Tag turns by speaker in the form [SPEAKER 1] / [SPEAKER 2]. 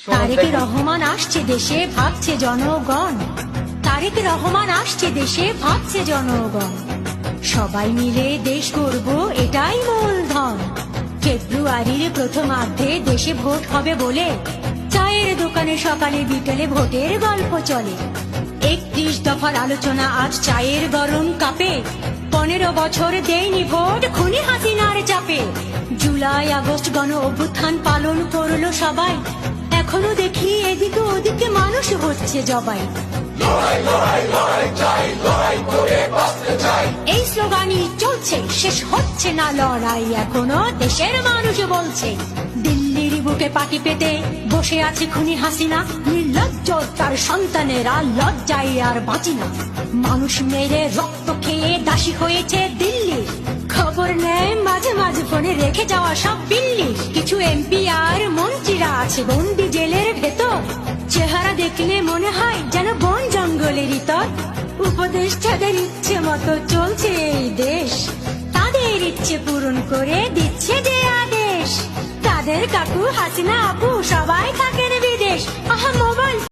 [SPEAKER 1] তারেক রহমান আসছে দেশে, ভাবছে জনগণ। তারেক রহমান আসছে দেশে, ভাবছে জনগণ। সবাই মিলে দেশ গড়ব, এটাই মূলধন। ফেব্রুয়ারির প্রথমার্ধে দেশে ভোট হবে বলে চায়ের দোকানে সকালে বিকেলে ভোটের গল্প চলে। 31 দফার আলোচনা আজ চায়ের গরম কাপে। 15 বছর দেয়নি ভোট, খুনি হাসিনার চাপে। জুলাই আগস্ট গণ অভ্যুত্থান পালন করলো সবাই। এখনো দেখি এদিকে ওদিকে মানুষ হচ্ছে জবাই। এই স্লোগানই চলছে, শেষ হচ্ছে না লড়াই। এখনো দেশের মানুষ বলছে, দিল্লির বুকে পাটি পেতে বসে আছে খুনি হাসিনা। নির্লজ্জ তার সন্তানেরা লজ্জায় আর বাঁচি না। মানুষ মেরে রক্ত খেয়ে দাসী হয়েছে দিল্লি। খবর নেয় মাঝে মাঝে ফোনে রেখে যাওয়া সব বিল্লি। কিছু এমপি আর মন্ত্রীরা আছে বন্দি জেলের ভেতর। চেহারা দেখলে মনে হয় যেন বন জঙ্গলের ইতর। উপদেষ্টাদের ইচ্ছে মতো চলছে এই দেশ, তাদের ইচ্ছে পূরণ করে দিচ্ছে যে আদেশ। তাদের কাকু হাসিনা আপু সবাই থাকেন বিদেশ। আহা মোবাইল